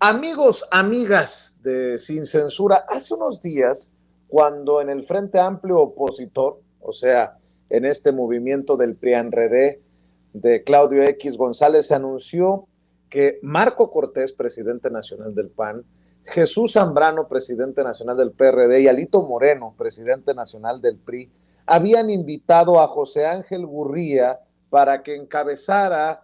Amigos, amigas de Sin Censura, hace unos días, cuando en el Frente Amplio opositor, o sea, en este movimiento del PRIANRED de Claudio X González, se anunció que Marco Cortés, presidente nacional del PAN, Jesús Zambrano, presidente nacional del PRD, y Alito Moreno, presidente nacional del PRI, habían invitado a José Ángel Gurría para que encabezara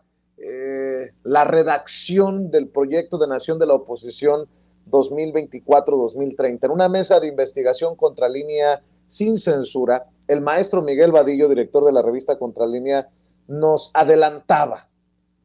la redacción del proyecto de nación de la oposición 2024-2030. En una mesa de investigación Contralínea Sin Censura, el maestro Miguel Vadillo, director de la revista Contralínea, nos adelantaba: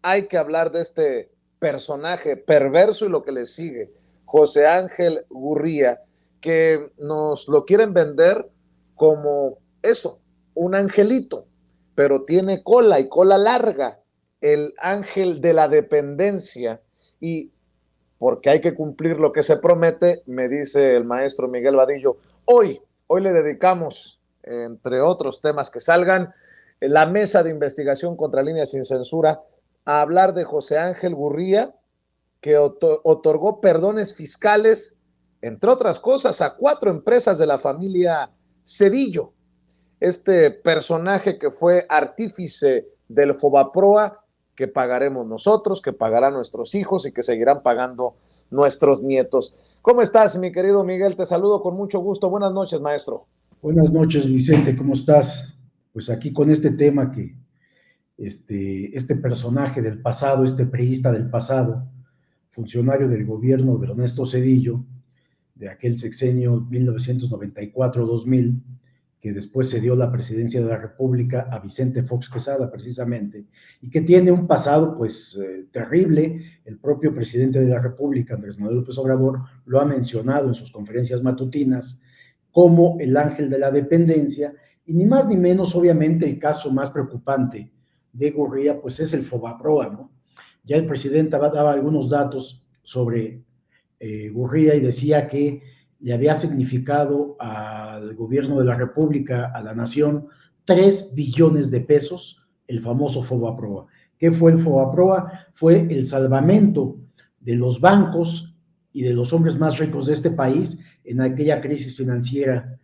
hay que hablar de este personaje perverso y lo que le sigue, José Ángel Gurría, que nos lo quieren vender como eso, un angelito, pero tiene cola y cola larga, el ángel de la dependencia. Y porque hay que cumplir lo que se promete, me dice el maestro Miguel Vadillo, hoy le dedicamos, entre otros temas que salgan, la mesa de investigación Contralínea Sin Censura, a hablar de José Ángel Gurría, que otorgó perdones fiscales, entre otras cosas, a 4 empresas de la familia Cedillo. Este personaje que fue artífice del Fobaproa, que pagaremos nosotros, que pagarán nuestros hijos y que seguirán pagando nuestros nietos. ¿Cómo estás, mi querido Miguel? Te saludo con mucho gusto. Buenas noches, maestro. Buenas noches, Vicente, ¿cómo estás? Pues aquí con este tema que este personaje del pasado, este priista del pasado, funcionario del gobierno de Ernesto Zedillo, de aquel sexenio 1994-2000, que después cedió la presidencia de la República a Vicente Fox Quesada, precisamente, y que tiene un pasado, pues, terrible. El propio presidente de la República, Andrés Manuel López Obrador, lo ha mencionado en sus conferencias matutinas como el ángel de la dependencia, y ni más ni menos, obviamente, el caso más preocupante de Gurría, pues es el Fobaproa, ¿no? Ya el presidente daba algunos datos sobre Gurría y decía que le había significado al gobierno de la República, a la nación, 3 billones de pesos, el famoso Fobaproa. ¿Qué fue el Fobaproa? Fue el salvamento de los bancos y de los hombres más ricos de este país en aquella crisis financiera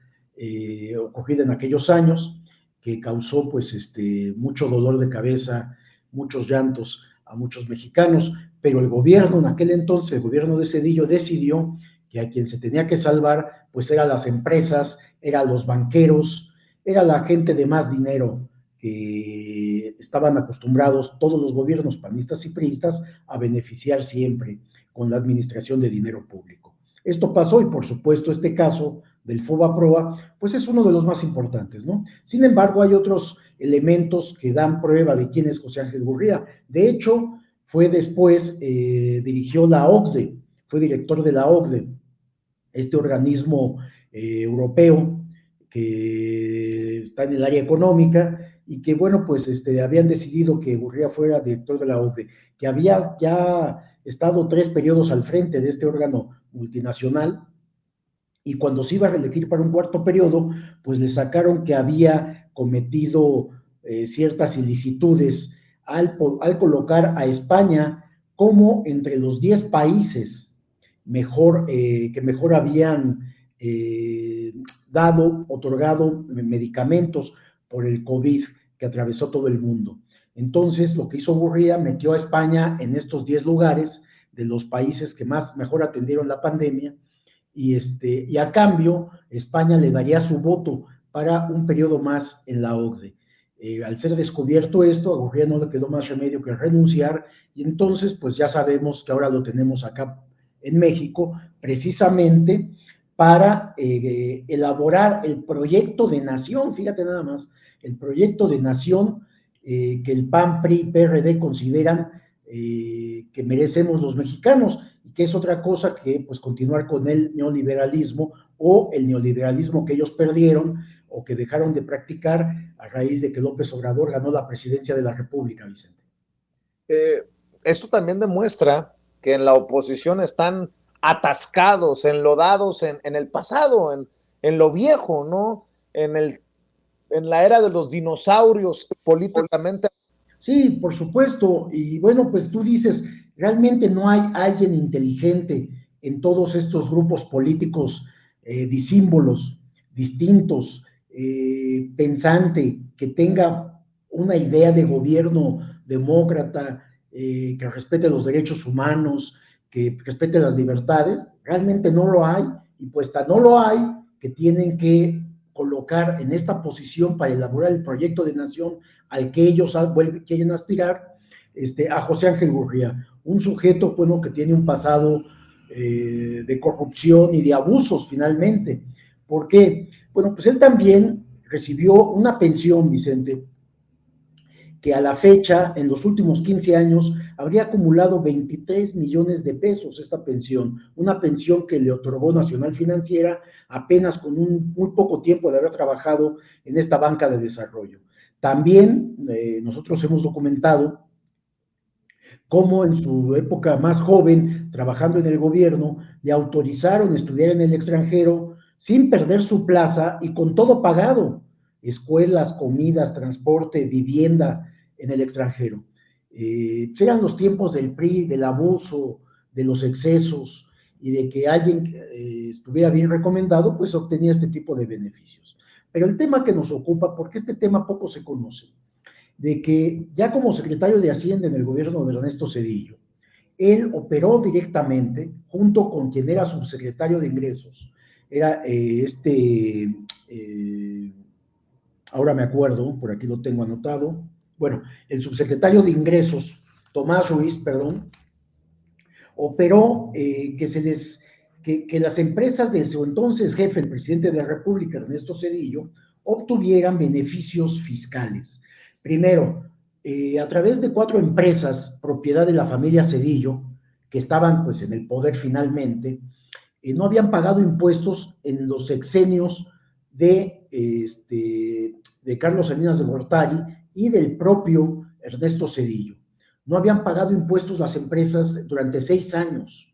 ocurrida en aquellos años, que causó pues mucho dolor de cabeza, muchos llantos a muchos mexicanos, pero el gobierno en aquel entonces, el gobierno de Zedillo, decidió que a quien se tenía que salvar pues eran las empresas, eran los banqueros, era la gente de más dinero que estaban acostumbrados todos los gobiernos panistas y priistas a beneficiar siempre con la administración de dinero público. Esto pasó y por supuesto este caso del Fobaproa pues es uno de los más importantes, ¿no? Sin embargo, hay otros elementos que dan prueba de quién es José Ángel Gurría. De hecho, fue después, dirigió la OCDE, fue director de la OCDE, este organismo europeo que está en el área económica y que, bueno, pues habían decidido que Gurría fuera director de la OCDE, que había ya estado 3 periodos al frente de este órgano multinacional, y cuando se iba a reelegir para un 4.º periodo, pues le sacaron que había cometido ciertas ilicitudes al colocar a España como entre los 10 países que mejor habían otorgado medicamentos por el COVID que atravesó todo el mundo. Entonces, lo que hizo Gurría, metió a España en estos 10 lugares de los países que mejor atendieron la pandemia, y a cambio España le daría su voto para un periodo más en la OCDE. Al ser descubierto esto, a Gurría no le quedó más remedio que renunciar, y entonces pues ya sabemos que ahora lo tenemos acá en México, precisamente para elaborar el proyecto de nación, fíjate nada más, el proyecto de nación que el PAN, PRI, PRD consideran que merecemos los mexicanos, y que es otra cosa que pues continuar con el neoliberalismo, o el neoliberalismo que ellos perdieron o que dejaron de practicar a raíz de que López Obrador ganó la presidencia de la República, Vicente. Esto también demuestra que en la oposición están atascados, enlodados en el pasado, en lo viejo, ¿no? En la era de los dinosaurios políticamente. Sí, por supuesto. Y bueno, pues tú dices, realmente no hay alguien inteligente en todos estos grupos políticos disímbolos, distintos, pensante, que tenga una idea de gobierno demócrata, que respete los derechos humanos, que respete las libertades. Realmente no lo hay, y pues no lo hay, que tienen que colocar en esta posición para elaborar el proyecto de nación al que ellos quieren aspirar, a José Ángel Gurría, un sujeto, bueno, que tiene un pasado de corrupción y de abusos finalmente. ¿Por qué? Bueno, pues él también recibió una pensión, Vicente, que a la fecha, en los últimos 15 años, habría acumulado 23 millones de pesos esta pensión, una pensión que le otorgó Nacional Financiera apenas con muy poco tiempo de haber trabajado en esta banca de desarrollo. También nosotros hemos documentado cómo en su época más joven, trabajando en el gobierno, le autorizaron estudiar en el extranjero sin perder su plaza y con todo pagado: escuelas, comidas, transporte, vivienda en el extranjero. Eran los tiempos del PRI, del abuso, de los excesos, y de que alguien estuviera bien recomendado, pues obtenía este tipo de beneficios. Pero el tema que nos ocupa, porque este tema poco se conoce, de que ya como secretario de Hacienda en el gobierno de Ernesto Zedillo, él operó directamente junto con quien era subsecretario de Ingresos, era ahora me acuerdo, por aquí lo tengo anotado, bueno, el subsecretario de Ingresos, Tomás Ruiz, perdón, operó que las empresas de su entonces jefe, el presidente de la República, Ernesto Zedillo, obtuvieran beneficios fiscales. Primero, a través de 4 empresas, propiedad de la familia Zedillo, que estaban pues en el poder finalmente, no habían pagado impuestos en los sexenios de Carlos Salinas de Gortari y del propio Ernesto Zedillo. No habían pagado impuestos las empresas durante 6 años.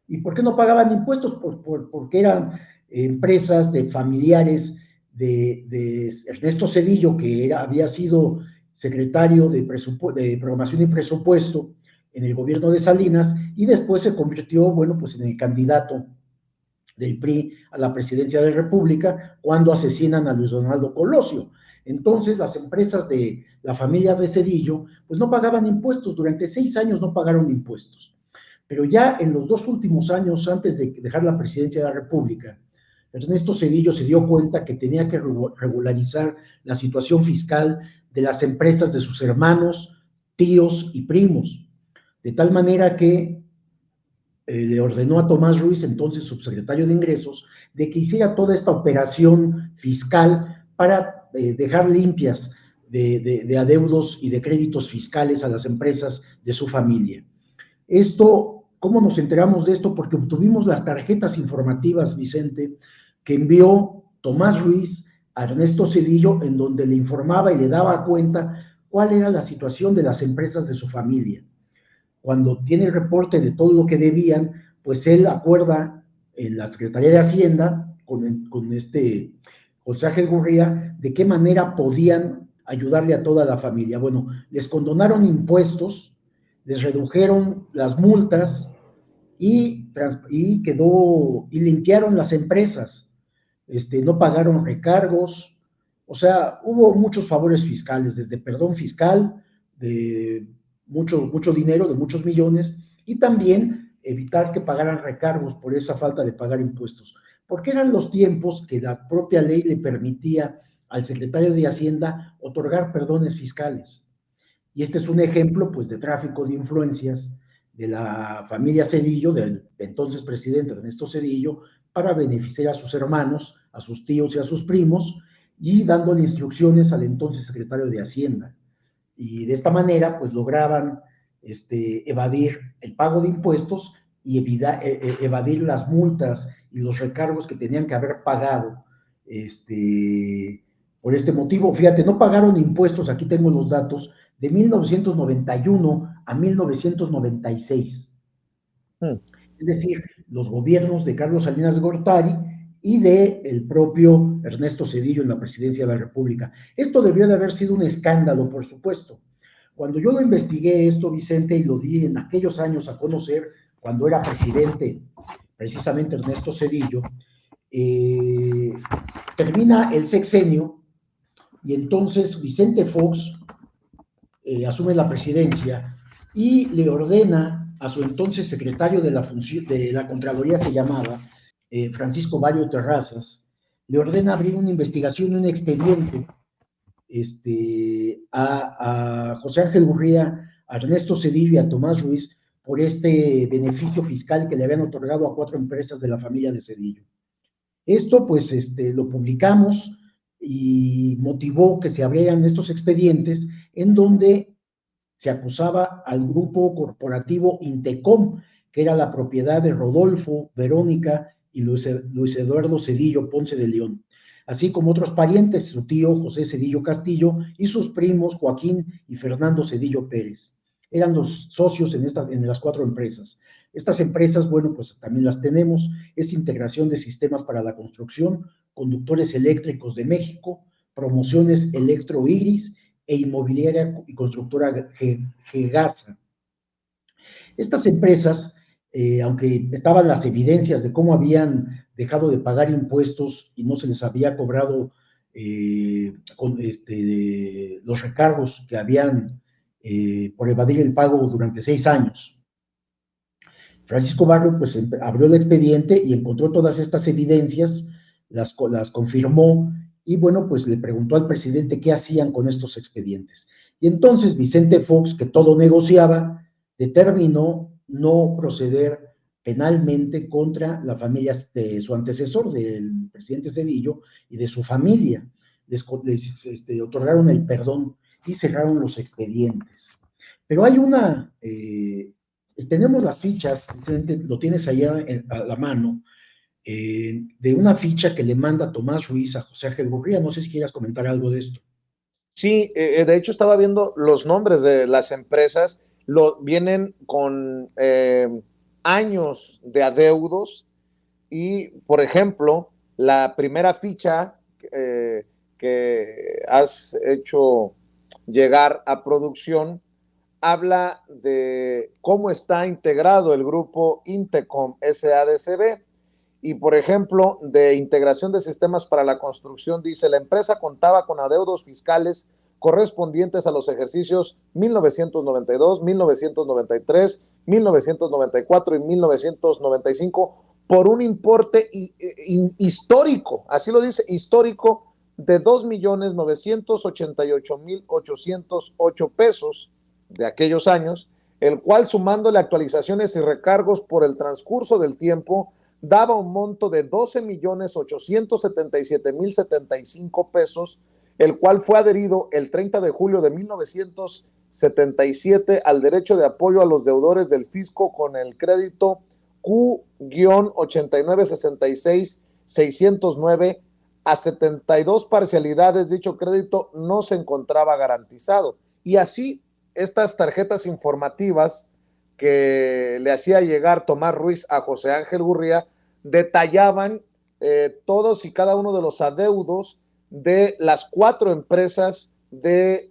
¿Y por qué no pagaban impuestos? Porque eran empresas de familiares de Ernesto Zedillo, que había sido secretario de Programación y Presupuesto en el gobierno de Salinas, y después se convirtió, bueno, pues en el candidato del PRI a la presidencia de la República cuando asesinan a Luis Donaldo Colosio. Entonces, las empresas de la familia de Zedillo, pues no pagaban impuestos, durante 6 años no pagaron impuestos. Pero ya en los 2 últimos años, antes de dejar la presidencia de la República, Ernesto Zedillo se dio cuenta que tenía que regularizar la situación fiscal de las empresas de sus hermanos, tíos y primos, de tal manera que le ordenó a Tomás Ruiz, entonces subsecretario de Ingresos, de que hiciera toda esta operación fiscal para dejar limpias de adeudos y de créditos fiscales a las empresas de su familia. Esto, ¿cómo nos enteramos de esto? Porque obtuvimos las tarjetas informativas, Vicente, que envió Tomás Ruiz a Ernesto Zedillo, en donde le informaba y le daba cuenta cuál era la situación de las empresas de su familia. Cuando tiene el reporte de todo lo que debían, pues él acuerda en la Secretaría de Hacienda con José Ángel Gurría de qué manera podían ayudarle a toda la familia. Bueno, les condonaron impuestos, les redujeron las multas y limpiaron las empresas. No pagaron recargos, o sea, hubo muchos favores fiscales, desde perdón fiscal de mucho dinero, de muchos millones, y también evitar que pagaran recargos por esa falta de pagar impuestos, porque eran los tiempos que la propia ley le permitía al secretario de Hacienda otorgar perdones fiscales. Y este es un ejemplo, pues, de tráfico de influencias de la familia Zedillo, del entonces presidente Ernesto Zedillo, para beneficiar a sus hermanos, a sus tíos y a sus primos, y dándole instrucciones al entonces secretario de Hacienda. Y de esta manera, pues, lograban evadir el pago de impuestos y evadir las multas y los recargos que tenían que haber pagado por este motivo. Fíjate, no pagaron impuestos, aquí tengo los datos, de 1991 a 1996. Es decir, los gobiernos de Carlos Salinas de Gortari y del propio Ernesto Zedillo en la presidencia de la República. Esto debió de haber sido un escándalo, por supuesto, Cuando yo lo investigué esto, Vicente, y lo di en aquellos años a conocer, cuando era presidente, precisamente Ernesto Zedillo, eh, termina el sexenio y entonces Vicente Fox asume la presidencia y le ordena a su entonces secretario de la Contraloría, se llamaba Francisco Barrio Terrazas, le ordena abrir una investigación, un expediente a José Ángel Gurría, a Ernesto Zedillo y a Tomás Ruiz por este beneficio fiscal que le habían otorgado a 4 empresas de la familia de Zedillo. Esto, pues, lo publicamos y motivó que se abrieran estos expedientes en donde se acusaba al grupo corporativo Intecom, que era la propiedad de Rodolfo, Verónica y Luis Eduardo Zedillo Ponce de León, así como otros parientes, su tío José Zedillo Castillo y sus primos Joaquín y Fernando Zedillo Pérez. Eran los socios en las 4 empresas. Estas empresas, bueno, pues también las tenemos, es Integración de Sistemas para la Construcción, Conductores Eléctricos de México, Promociones Electro Iris e Inmobiliaria y Constructora Gegasa. Estas empresas, aunque estaban las evidencias de cómo habían dejado de pagar impuestos y no se les había cobrado los recargos que habían por evadir el pago durante 6 años. Francisco Barrio pues abrió el expediente y encontró todas estas evidencias, las confirmó y bueno, pues le preguntó al presidente qué hacían con estos expedientes. Y entonces Vicente Fox, que todo negociaba, determinó no proceder penalmente contra la familia de su antecesor, del presidente Zedillo, y de su familia. Les otorgaron el perdón y cerraron los expedientes. Pero hay tenemos las fichas, Vicente, lo tienes allá a la mano, de una ficha que le manda Tomás Ruiz a José Ángel Gurría. No sé si quieras comentar algo de esto. Sí, de hecho estaba viendo los nombres de las empresas, vienen con años de adeudos y, por ejemplo, la primera ficha que has hecho llegar a producción habla de cómo está integrado el grupo Intecom SADCB. Y, por ejemplo, de integración de sistemas para la construcción, dice, la empresa contaba con adeudos fiscales correspondientes a los ejercicios 1992, 1993, 1994 y 1995 por un importe histórico, así lo dice, histórico, de 2.988.808 pesos de aquellos años, el cual, sumándole actualizaciones y recargos por el transcurso del tiempo, daba un monto de 12.877.075 pesos, el cual fue adherido el 30 de julio de 1977 al derecho de apoyo a los deudores del fisco con el crédito Q-8966-609. A 72 parcialidades dicho crédito no se encontraba garantizado. Y así, estas tarjetas informativas que le hacía llegar Tomás Ruiz a José Ángel Gurría detallaban todos y cada uno de los adeudos de las 4 empresas de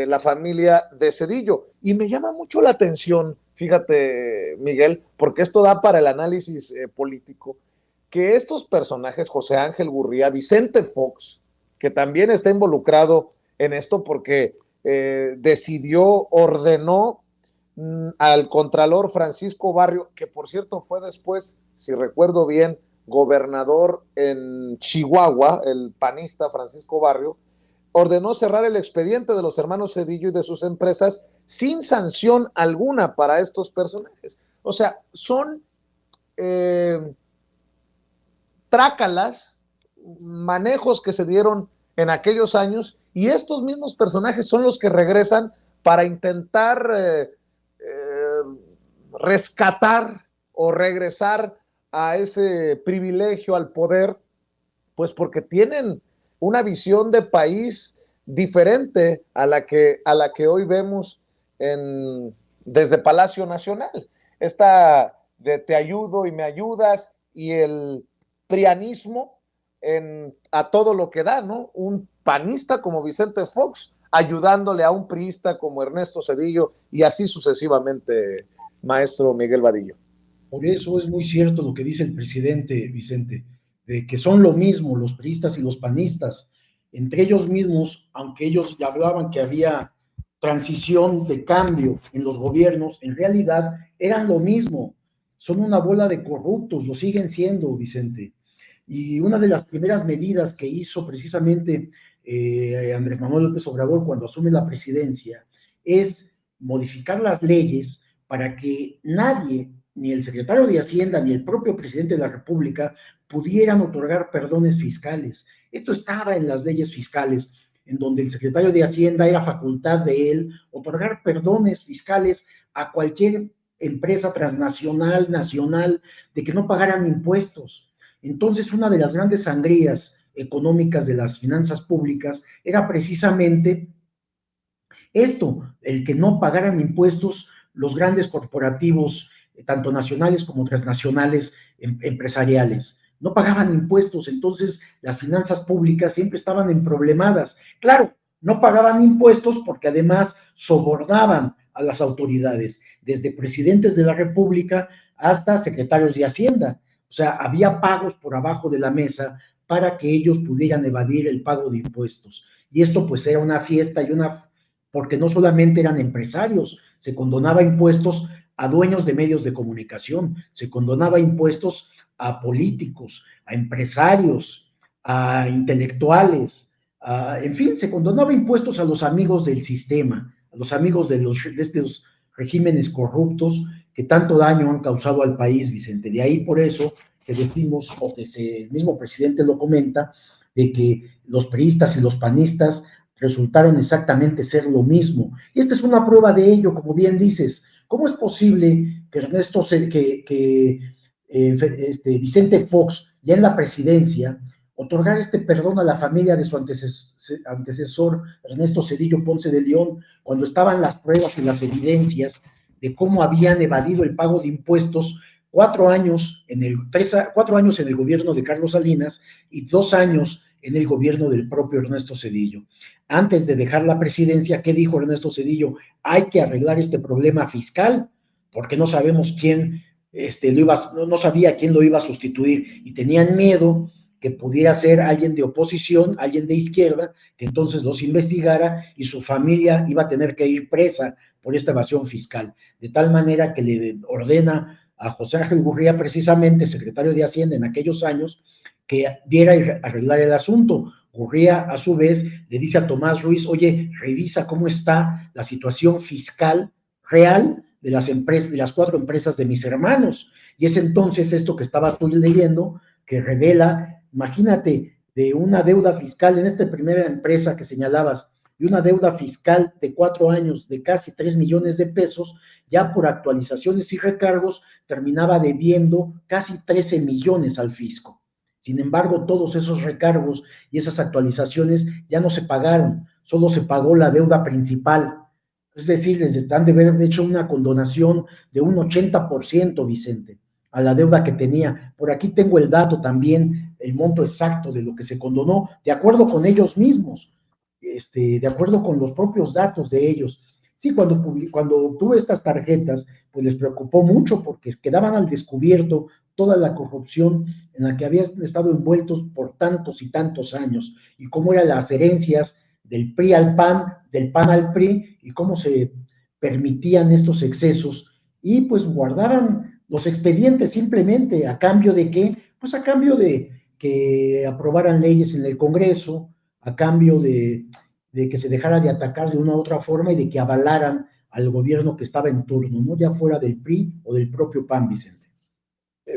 la familia de Zedillo. Y me llama mucho la atención, fíjate, Miguel, porque esto da para el análisis político, que estos personajes, José Ángel Gurría, Vicente Fox, que también está involucrado en esto porque ordenó al contralor Francisco Barrio, que por cierto fue después, si recuerdo bien, gobernador en Chihuahua, el panista Francisco Barrio, ordenó cerrar el expediente de los hermanos Zedillo y de sus empresas sin sanción alguna para estos personajes. O sea, son trácalas, manejos que se dieron en aquellos años, y estos mismos personajes son los que regresan para intentar rescatar o regresar a ese privilegio, al poder, pues porque tienen una visión de país diferente a la que hoy vemos desde Palacio Nacional. Esta de te ayudo y me ayudas y el prianismo a todo lo que da, ¿no? Un panista como Vicente Fox ayudándole a un priista como Ernesto Zedillo y así sucesivamente, maestro Miguel Vadillo. Por eso es muy cierto lo que dice el presidente, Vicente, de que son lo mismo los priistas y los panistas. Entre ellos mismos, aunque ellos ya hablaban que había transición de cambio en los gobiernos, en realidad eran lo mismo. Son una bola de corruptos, lo siguen siendo, Vicente. Y una de las primeras medidas que hizo precisamente Andrés Manuel López Obrador cuando asume la presidencia es modificar las leyes para que nadie, ni el secretario de Hacienda, ni el propio presidente de la República, pudieran otorgar perdones fiscales. Esto estaba en las leyes fiscales, en donde el secretario de Hacienda era facultad de él otorgar perdones fiscales a cualquier empresa transnacional, nacional, de que no pagaran impuestos. Entonces, una de las grandes sangrías económicas de las finanzas públicas era precisamente esto, el que no pagaran impuestos los grandes corporativos, tanto nacionales como transnacionales, empresariales. No pagaban impuestos, entonces las finanzas públicas siempre estaban emproblemadas. Claro, no pagaban impuestos porque además sobornaban a las autoridades, desde presidentes de la República hasta secretarios de Hacienda. O sea, había pagos por abajo de la mesa para que ellos pudieran evadir el pago de impuestos. Y esto pues era una fiesta y una porque no solamente eran empresarios, se condonaba impuestos a dueños de medios de comunicación, se condonaba impuestos a políticos, a empresarios, a intelectuales, en fin, se condonaba impuestos a los amigos del sistema, a los amigos de estos regímenes corruptos que tanto daño han causado al país, Vicente. De ahí por eso que decimos, o que el mismo presidente lo comenta, de que los priistas y los panistas resultaron exactamente ser lo mismo. Y esta es una prueba de ello, como bien dices. ¿Cómo es posible que Vicente Fox, ya en la presidencia, otorgar este perdón a la familia de su antecesor, Ernesto Zedillo Ponce de León, cuando estaban las pruebas y las evidencias de cómo habían evadido el pago de impuestos 4 años 4 años en el gobierno de Carlos Salinas y 2 años en el gobierno del propio Ernesto Zedillo? Antes de dejar la presidencia, ¿qué dijo Ernesto Zedillo? Hay que arreglar este problema fiscal, porque no sabemos quién no sabía quién lo iba a sustituir y tenían miedo que pudiera ser alguien de oposición, alguien de izquierda, que entonces los investigara y su familia iba a tener que ir presa por esta evasión fiscal. De tal manera que le ordena a José Ángel Gurría, precisamente secretario de Hacienda en aquellos años, que viera y arreglar el asunto. Gurría, a su vez, le dice a Tomás Ruiz, oye, revisa cómo está la situación fiscal real de las empresas, de las 4 empresas de mis hermanos. Y es entonces esto que estabas tú leyendo, que revela, imagínate, de una deuda fiscal en esta primera empresa que señalabas, y una deuda fiscal de 4 años de casi 3 millones de pesos, ya por actualizaciones y recargos, terminaba debiendo casi 13 millones al fisco. Sin embargo, todos esos recargos y esas actualizaciones ya no se pagaron, solo se pagó la deuda principal. Es decir, les están de haber hecho una condonación de un 80%, Vicente, a la deuda que tenía. Por aquí tengo el dato también, el monto exacto de lo que se condonó, de acuerdo con ellos mismos, de acuerdo con los propios datos de ellos. Sí, cuando obtuve estas tarjetas, pues les preocupó mucho porque quedaban al descubierto toda la corrupción en la que habían estado envueltos por tantos y tantos años, y cómo eran las herencias del PRI al PAN, del PAN al PRI, y cómo se permitían estos excesos, y pues guardaban los expedientes simplemente a cambio de qué, pues a cambio de que aprobaran leyes en el Congreso, a cambio de que se dejara de atacar de una u otra forma y de que avalaran al gobierno que estaba en turno, ¿no? Ya fuera del PRI o del propio PAN, Vicente.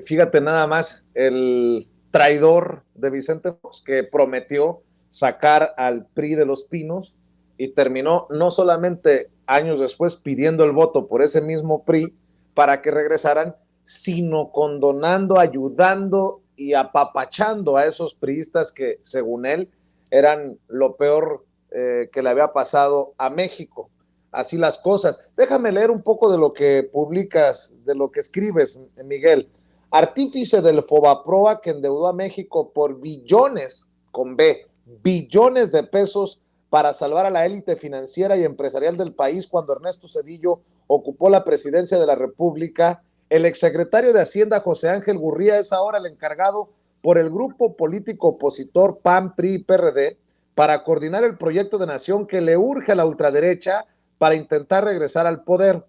Fíjate nada más, el traidor de Vicente Fox que prometió sacar al PRI de los Pinos y terminó no solamente años después pidiendo el voto por ese mismo PRI para que regresaran, sino condonando, ayudando y apapachando a esos priistas que, según él, eran lo peor que le había pasado a México. Así las cosas. Déjame leer un poco de lo que publicas, de lo que escribes, Miguel. Artífice del Fobaproa que endeudó a México por billones, con B, billones de pesos para salvar a la élite financiera y empresarial del país cuando Ernesto Zedillo ocupó la presidencia de la República. El exsecretario de Hacienda, José Ángel Gurría, es ahora el encargado por el grupo político opositor PAN, PRI y PRD para coordinar el proyecto de nación que le urge a la ultraderecha para intentar regresar al poder.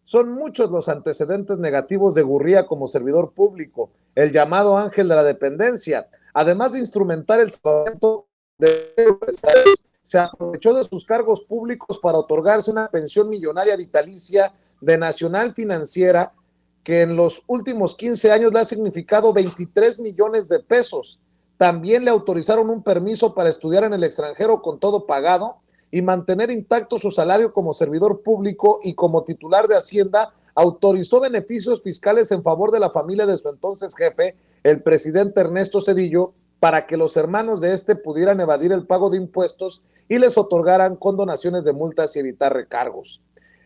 Son muchos los antecedentes negativos de Gurría como servidor público, el llamado ángel de la dependencia, además de instrumentar el salvamento de empresarios, se aprovechó de sus cargos públicos para otorgarse una pensión millonaria vitalicia de Nacional Financiera que en los últimos 15 años le ha significado 23 millones de pesos. También le autorizaron un permiso para estudiar en el extranjero con todo pagado y mantener intacto su salario como servidor público, y como titular de Hacienda autorizó beneficios fiscales en favor de la familia de su entonces jefe, el presidente Ernesto Zedillo, para que los hermanos de este pudieran evadir el pago de impuestos y les otorgaran condonaciones de multas y evitar recargos.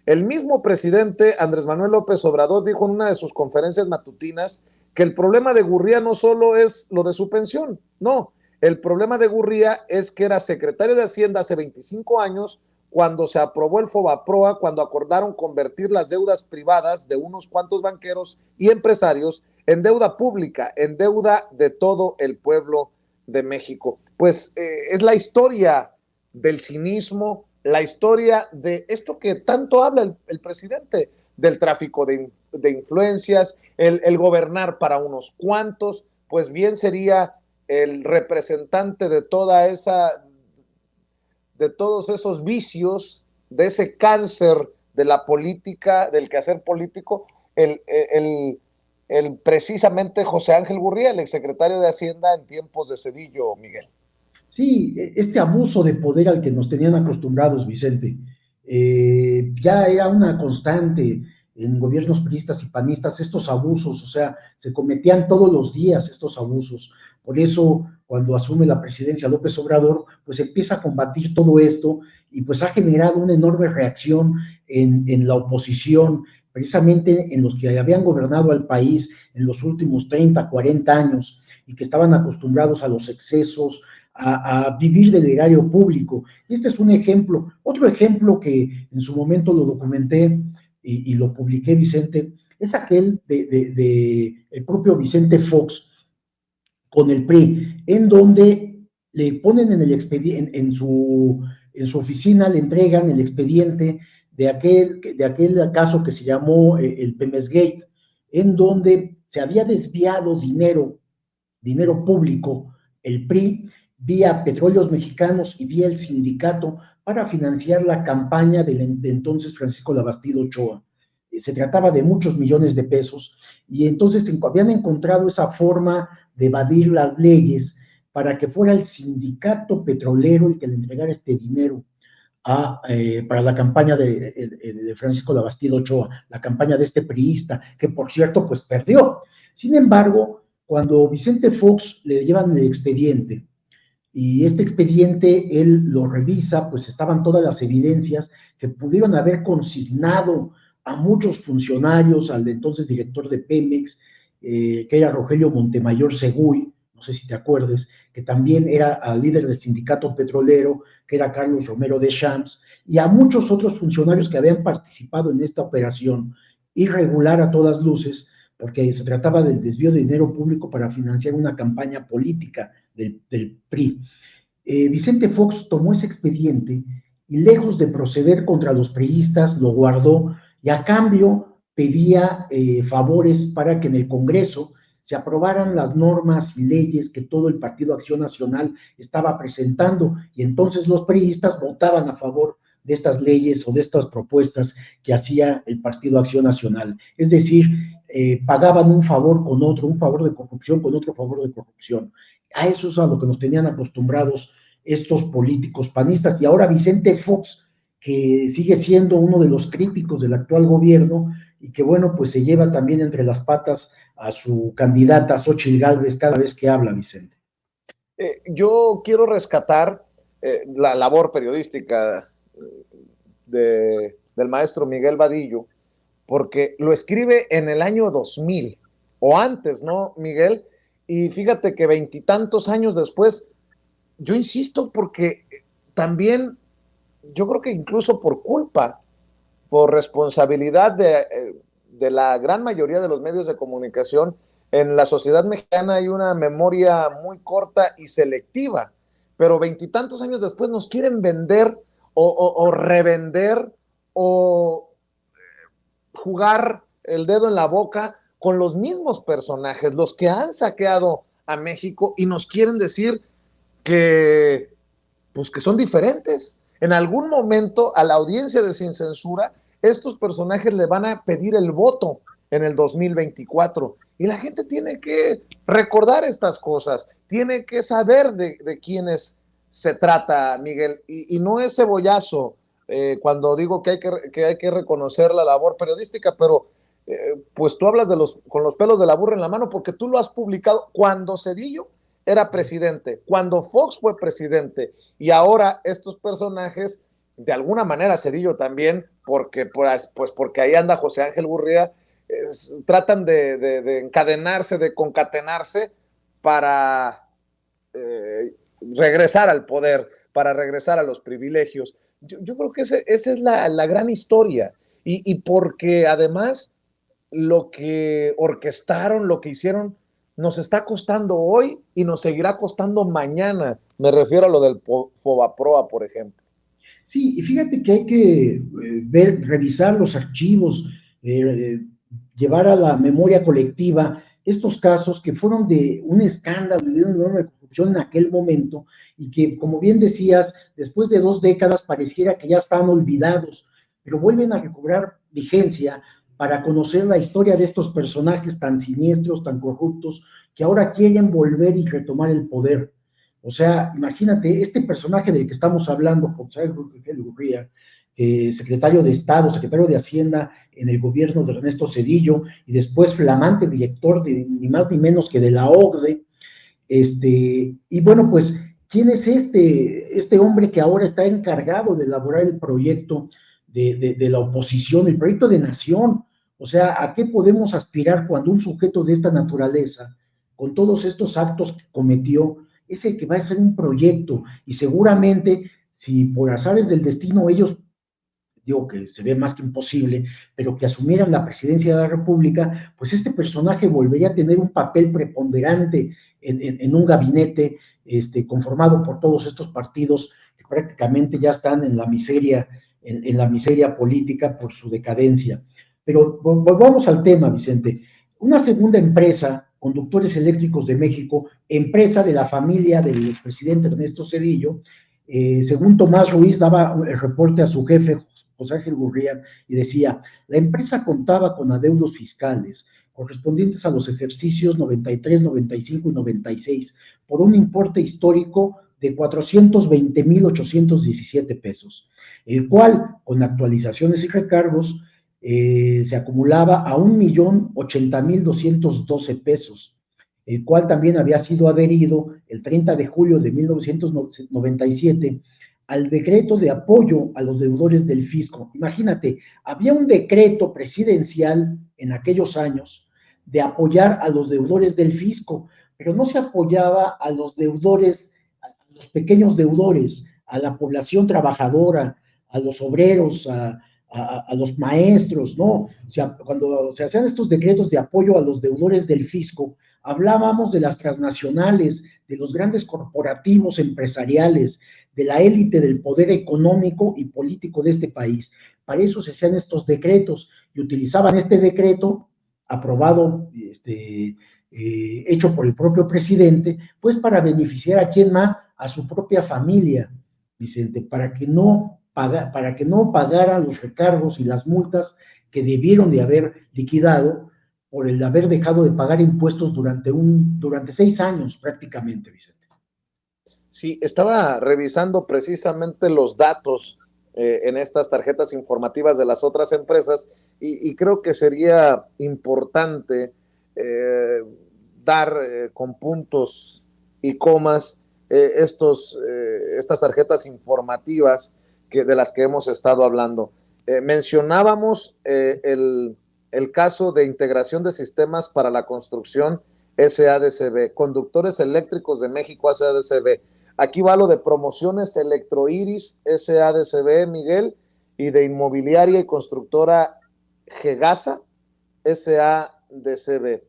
El mismo presidente Andrés Manuel López Obrador dijo en una de sus conferencias matutinas que el problema de Gurría no solo es lo de su pensión, no, el problema de Gurría es que era secretario de Hacienda hace 25 años cuando se aprobó el FOBAPROA, cuando acordaron convertir las deudas privadas de unos cuantos banqueros y empresarios en deuda pública, en deuda de todo el pueblo de México. Pues es la historia del cinismo, la historia de esto que tanto habla el presidente, del tráfico de influencias, el gobernar para unos cuantos. Pues bien sería el representante de toda esa, de todos esos vicios, de ese cáncer de la política, del quehacer político, el precisamente José Ángel Gurría, el exsecretario de Hacienda en tiempos de Zedillo, Miguel. Sí, este abuso de poder al que nos tenían acostumbrados, Vicente, ya era una constante en gobiernos priistas y panistas, estos abusos, o sea, se cometían todos los días estos abusos. Por eso, cuando asume la presidencia López Obrador, pues empieza a combatir todo esto y pues ha generado una enorme reacción en la oposición, precisamente en los que habían gobernado al país en los últimos 30, 40 años y que estaban acostumbrados a los excesos, a vivir del erario público. Este es un ejemplo. Otro ejemplo que en su momento lo documenté y lo publiqué, Vicente, es aquel de el propio Vicente Fox con el PRI, en donde le ponen en el expediente, en su oficina le entregan el expediente de aquel caso que se llamó el Pemex Gate, en donde se había desviado dinero público, el PRI, vía Petróleos Mexicanos y vía el sindicato para financiar la campaña del de entonces Francisco Labastida Ochoa. Se trataba de muchos millones de pesos y entonces habían encontrado esa forma de evadir las leyes para que fuera el sindicato petrolero el que le entregara este dinero para la campaña de Francisco Labastida Ochoa, la campaña de este priista, que por cierto, pues perdió. Sin embargo, cuando Vicente Fox le llevan el expediente, y este expediente él lo revisa, pues estaban todas las evidencias que pudieron haber consignado a muchos funcionarios, al entonces director de Pemex, que era Rogelio Montemayor Seguy, no sé si te acuerdes, que también era al líder del sindicato petrolero, que era Carlos Romero de Champs, y a muchos otros funcionarios que habían participado en esta operación irregular a todas luces, porque se trataba del desvío de dinero público para financiar una campaña política del PRI. Vicente Fox tomó ese expediente y lejos de proceder contra los priistas, lo guardó y a cambio pedía favores para que en el Congreso se aprobaran las normas y leyes que todo el Partido Acción Nacional estaba presentando, y entonces los priistas votaban a favor de estas leyes o de estas propuestas que hacía el Partido Acción Nacional. Es decir, pagaban un favor con otro, un favor de corrupción con otro favor de corrupción. A eso es a lo que nos tenían acostumbrados estos políticos panistas. Y ahora Vicente Fox, que sigue siendo uno de los críticos del actual gobierno y que, bueno, pues se lleva también entre las patas a su candidata Xóchitl Gálvez cada vez que habla, Vicente. Yo quiero rescatar la labor periodística del maestro Miguel Vadillo, porque lo escribe en el año 2000 o antes, ¿no, Miguel? Y fíjate que veintitantos años después, yo insisto, porque también yo creo que incluso por culpa, por responsabilidad de la gran mayoría de los medios de comunicación, en la sociedad mexicana hay una memoria muy corta y selectiva, pero veintitantos años después nos quieren vender o revender o jugar el dedo en la boca con los mismos personajes, los que han saqueado a México y nos quieren decir que, pues, que son diferentes. En algún momento a la audiencia de Sin Censura, estos personajes le van a pedir el voto en el 2024 y la gente tiene que recordar estas cosas, tiene que saber de quiénes se trata, Miguel, y no es cebollazo cuando digo que hay que reconocer la labor periodística, pero pues tú hablas con los pelos de la burra en la mano porque tú lo has publicado cuando Cedillo era presidente, cuando Fox fue presidente, y ahora estos personajes, de alguna manera Cedillo también, pues porque ahí anda José Ángel Gurría, tratan de encadenarse, de concatenarse para regresar al poder, para regresar a los privilegios. Yo creo que esa es la gran historia, y porque además lo que orquestaron, lo que hicieron, nos está costando hoy y nos seguirá costando mañana. Me refiero a lo del Fobaproa, por ejemplo. Sí, y fíjate que hay que revisar los archivos, eh, llevar a la memoria colectiva estos casos que fueron de un escándalo y de una enorme corrupción en aquel momento y que, como bien decías, después de 2 décadas pareciera que ya están olvidados, pero vuelven a recobrar vigencia para conocer la historia de estos personajes tan siniestros, tan corruptos, que ahora quieren volver y retomar el poder. O sea, imagínate, este personaje del que estamos hablando, José Ángel Gurría, secretario de Estado, secretario de Hacienda en el gobierno de Ernesto Cedillo, y después flamante director de ni más ni menos que de la OCDE. Y bueno, pues, ¿quién es este hombre que ahora está encargado de elaborar el proyecto de la oposición, el proyecto de nación? O sea, ¿a qué podemos aspirar cuando un sujeto de esta naturaleza, con todos estos actos que cometió, es el que va a hacer un proyecto? Y seguramente, si por azares del destino ellos, digo que se ve más que imposible, pero que asumieran la presidencia de la República, pues este personaje volvería a tener un papel preponderante en un gabinete conformado por todos estos partidos que prácticamente ya están en la miseria, en la miseria política por su decadencia. Pero volvamos al tema, Vicente. Una segunda empresa, Conductores Eléctricos de México, empresa de la familia del expresidente Ernesto Cedillo, según Tomás Ruiz daba el reporte a su jefe, José Ángel Gurría, y decía, la empresa contaba con adeudos fiscales correspondientes a los ejercicios 93, 95 y 96 por un importe histórico de 420,817 pesos, el cual, con actualizaciones y recargos, se acumulaba a 1,080,212 pesos, el cual también había sido adherido el 30 de julio de 1997 al decreto de apoyo a los deudores del fisco. Imagínate, había un decreto presidencial en aquellos años de apoyar a los deudores del fisco, pero no se apoyaba a los deudores, a los pequeños deudores, a la población trabajadora, a los obreros, a los maestros, ¿no? O sea, cuando se hacían estos decretos de apoyo a los deudores del fisco, hablábamos de las transnacionales, de los grandes corporativos empresariales, de la élite del poder económico y político de este país. Para eso se hacían estos decretos y utilizaban este decreto aprobado, hecho por el propio presidente, pues para beneficiar a quién más, a su propia familia, Vicente, para que no pagaran los recargos y las multas que debieron de haber liquidado por el haber dejado de pagar impuestos durante 6 años prácticamente, Vicente. Sí, estaba revisando precisamente los datos en estas tarjetas informativas de las otras empresas y creo que sería importante eh, dar con puntos y comas estas tarjetas informativas de las que hemos estado hablando. Mencionábamos el caso de integración de sistemas para la construcción SADCB, Conductores Eléctricos de México SADCB. Aquí va lo de Promociones Electroiris SADCB, Miguel, y de Inmobiliaria y Constructora Gegasa SADCB.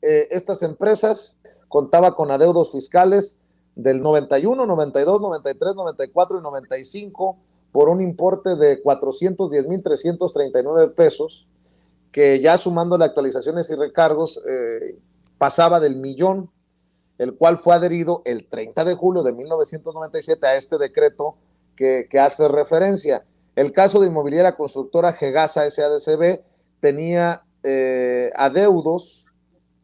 Estas empresas contaba con adeudos fiscales del 91, 92, 93, 94 y 95 por un importe de 410,339 pesos, que ya sumándole actualizaciones y recargos pasaba del millón, el cual fue adherido el 30 de julio de 1997 a este decreto que hace referencia. El caso de Inmobiliaria Constructora Gegasa SADCB tenía adeudos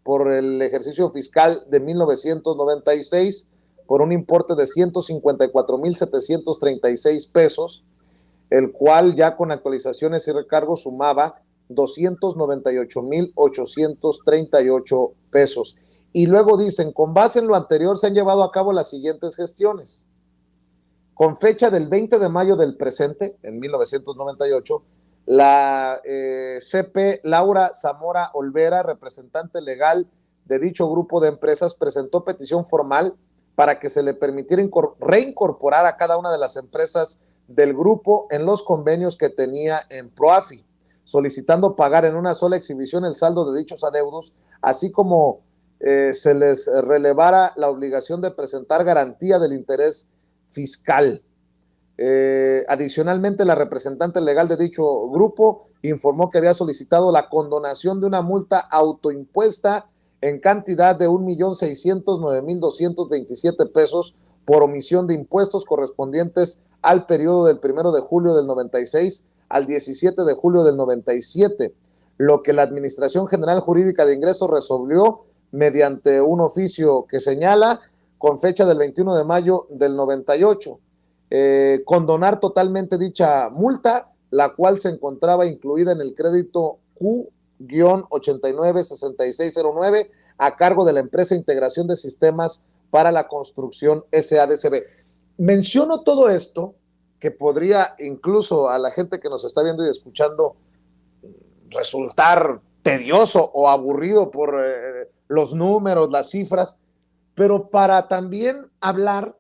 por el ejercicio fiscal de 1996 por un importe de 154,736 pesos, el cual ya con actualizaciones y recargos sumaba 298,838 pesos. Y luego dicen, con base en lo anterior se han llevado a cabo las siguientes gestiones. Con fecha del 20 de mayo del presente, en 1998, la CP Laura Zamora Olvera, representante legal de dicho grupo de empresas, presentó petición formal para que se le permitiera reincorporar a cada una de las empresas del grupo en los convenios que tenía en Proafi, solicitando pagar en una sola exhibición el saldo de dichos adeudos, así como se les relevara la obligación de presentar garantía del interés fiscal. Adicionalmente, la representante legal de dicho grupo informó que había solicitado la condonación de una multa autoimpuesta en cantidad de 1,609,227 pesos por omisión de impuestos correspondientes al periodo del 1 de julio del 96 al 17 de julio del 97, lo que la Administración General Jurídica de Ingresos resolvió mediante un oficio que señala con fecha del 21 de mayo del 98. Condonar totalmente dicha multa, la cual se encontraba incluida en el crédito Q-896609 a cargo de la empresa Integración de Sistemas para la Construcción SADCB. Menciono todo esto que podría incluso a la gente que nos está viendo y escuchando resultar tedioso o aburrido por los números, las cifras, pero para también hablar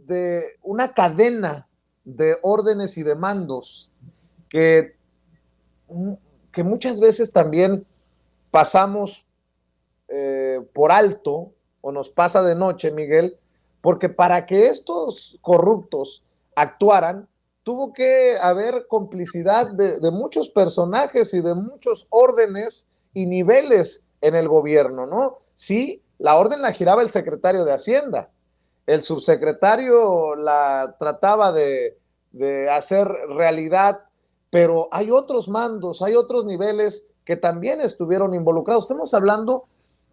de una cadena de órdenes y de mandos que muchas veces también pasamos por alto o nos pasa de noche, Miguel, porque para que estos corruptos actuaran, tuvo que haber complicidad de muchos personajes y de muchos órdenes y niveles en el gobierno, ¿no? Sí, la orden la giraba el secretario de Hacienda, el subsecretario la trataba de hacer realidad, pero hay otros mandos, hay otros niveles que también estuvieron involucrados. Estamos hablando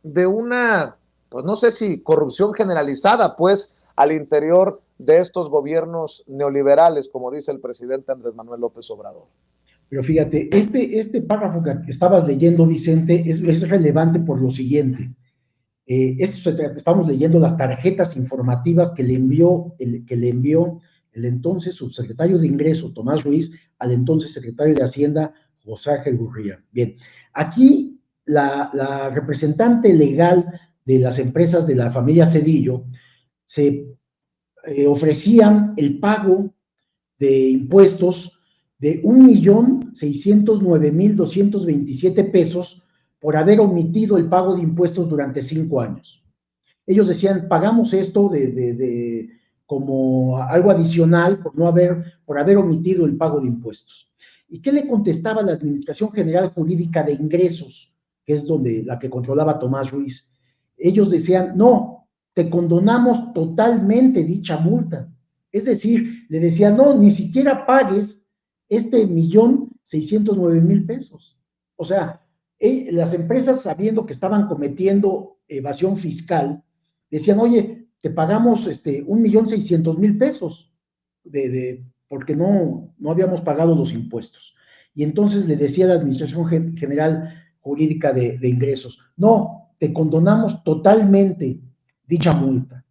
de una, pues no sé si corrupción generalizada, pues, al interior de estos gobiernos neoliberales, como dice el presidente Andrés Manuel López Obrador. Pero fíjate, este párrafo que estabas leyendo, Vicente, es relevante por lo siguiente. Estamos leyendo las tarjetas informativas que le envió el entonces subsecretario de Ingreso, Tomás Ruiz, al entonces secretario de Hacienda, José Ángel Gurría. Bien, aquí la representante legal de las empresas de la familia Cedillo se ofrecían el pago de impuestos de 1,609,227 pesos por haber omitido el pago de impuestos durante 5 años. Ellos decían, pagamos esto como algo adicional por haber omitido el pago de impuestos. ¿Y qué le contestaba la Administración General Jurídica de Ingresos, que es la que controlaba Tomás Ruiz? Ellos decían, no, te condonamos totalmente dicha multa. Es decir, le decían, no, ni siquiera pagues 1,609,000 pesos. O sea, las empresas, sabiendo que estaban cometiendo evasión fiscal, decían, oye, te pagamos 1,600,000 pesos porque no habíamos pagado los impuestos. Y entonces le decía a la Administración General Jurídica de Ingresos, no, te condonamos totalmente dicha multa.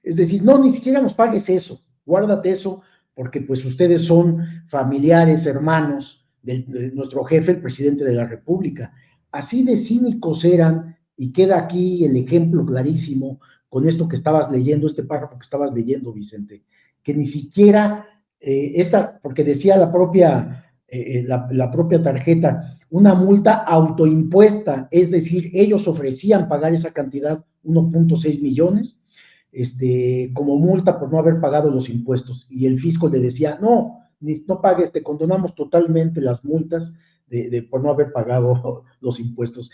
Es decir, no, ni siquiera nos pagues eso, guárdate eso, porque pues ustedes son familiares, hermanos de nuestro jefe, el presidente de la República. Así de cínicos eran, y queda aquí el ejemplo clarísimo, con esto que estabas leyendo, este párrafo que estabas leyendo, Vicente, que ni siquiera porque decía la propia tarjeta, una multa autoimpuesta, es decir, ellos ofrecían pagar esa cantidad, 1.6 millones, como multa por no haber pagado los impuestos, y el fisco le decía, no, no pagues, te condonamos totalmente las multas por no haber pagado los impuestos.